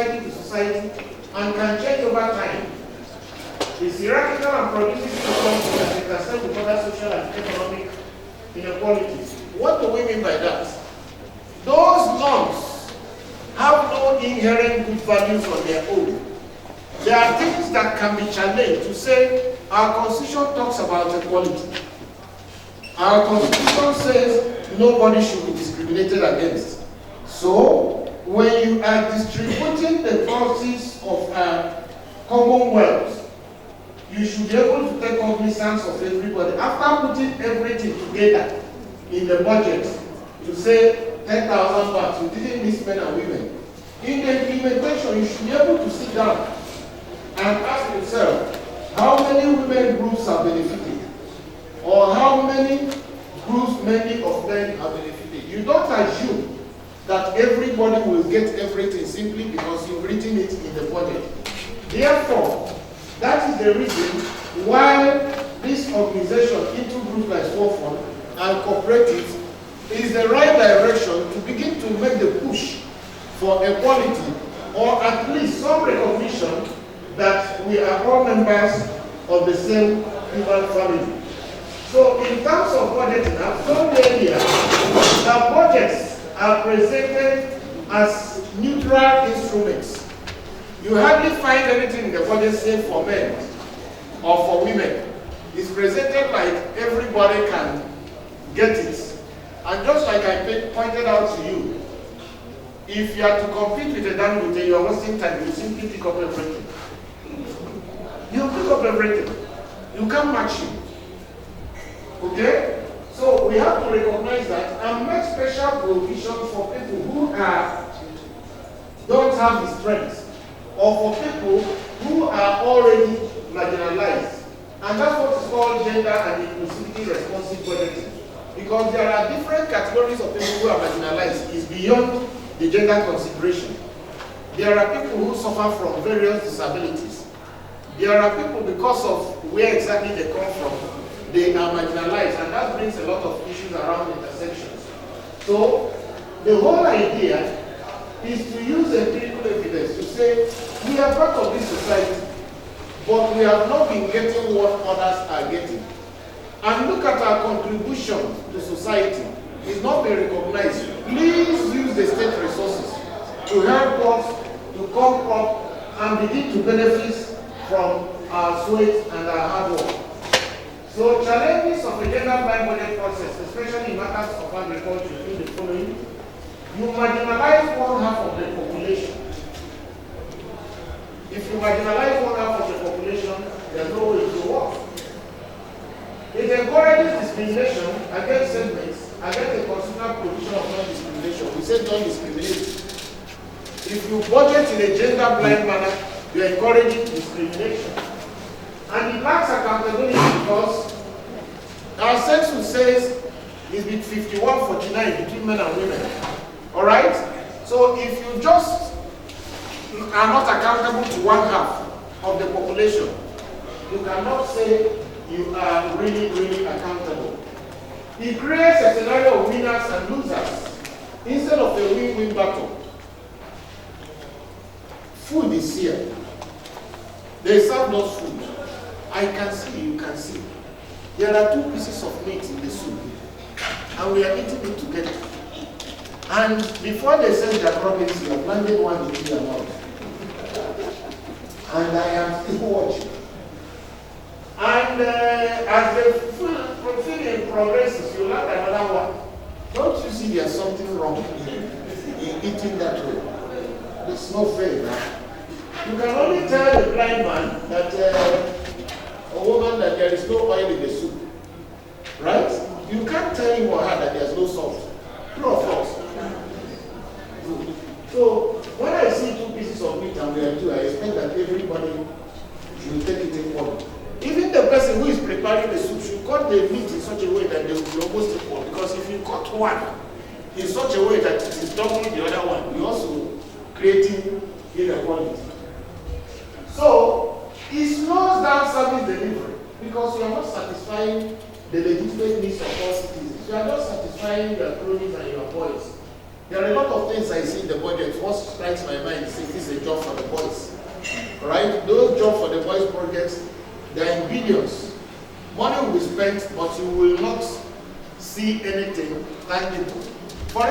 society to society and can change over time. It's hierarchical and progressive inequality that intersect with other social and economic inequalities. What do we mean by that? Those norms have no inherent good values on their own. There are things that can be challenged to say our constitution talks about equality. Our constitution says nobody should be discriminated against. So, when you are distributing the forces of a commonwealth, you should be able to take cognizance of everybody. After putting everything together in the budget to say 10,000 bucks, you didn't miss men and women. In the implementation, you should be able to sit down and ask yourself, how many women groups are benefited? Or how many groups, many of them are benefited? You don't assume that everybody will get everything simply because you've written it in the budget. Therefore, that is the reason why this organization into groups like SWOFON and cooperatives is the right direction to begin to make the push for equality, or at least some recognition that we are all members of the same human family. So in terms of budgeting, I've told you earlier that budgets are presented as neutral instruments. You hardly find anything in the budget say for men or for women. It's presented like everybody can get it. And just like I pointed out to you, if you are to compete with a Dangote, you are wasting time. You simply pick up everything. You pick up everything. You can't match him. Okay? So we have to recognize that and make special provision for people who don't have the strength, or for people who are already marginalized. And that's what is called gender and inclusivity responsive budgeting. Because there are different categories of people who are marginalized. It's beyond the gender consideration. There are people who suffer from various disabilities. There are people, because of where exactly they come from, they are marginalized, and that brings a lot of issues around intersections. So the whole idea is to use empirical evidence to say we are part of this society, but we have not been getting what others are getting. And look at our contribution to society. It's not been recognized. Please use the state resources to help us to come up and begin to benefit from our sweat and our hard work. So challenges of a gender-blind budget process, especially in matters of agriculture, include the following. You marginalize one half of the population. If you marginalize one half of the population, there's no way to work. It encourages discrimination against segments, against the constitutional provision of non-discrimination. We say don't discriminate. If you budget in a gender-blind manner, you are encouraging discrimination. And it lacks accountability because our census says it's between 51-49 between men and women. All right? So if you just are not accountable to one half of the population, you cannot say you are really, really accountable. It creates a scenario of winners and losers instead of a win-win battle. Food is here. They serve those food. I can see, you can see. There are 2 pieces of meat in the soup, and we are eating it together. And before they send their province, you are planting one in your mouth. And I am still watching. And as the feeling progresses, you learn another one. Don't you see there's something wrong in eating that way? It's no fair. You can only tell a blind man that a woman that there is no oil in the soup. Right? You can't tell him or her that there's no salt. True or false? So when I see 2 pieces of meat and we are 2, I expect that everybody should take it equally. Even the person who is preparing the soup should cut the meat in such a way that they will be almost equal. Because if you cut one in such a way that it is doubling the other one, you're also creating inequality. So it slows down service delivery because you are not satisfying the legitimate needs of all citizens. You are not satisfying your cronies and your boys. There are a lot of things I see in the budget. What strikes my mind is this is a job for the boys. Right? Those job for the boys projects, they are in billions. Money will be spent, but you will not see anything tangible.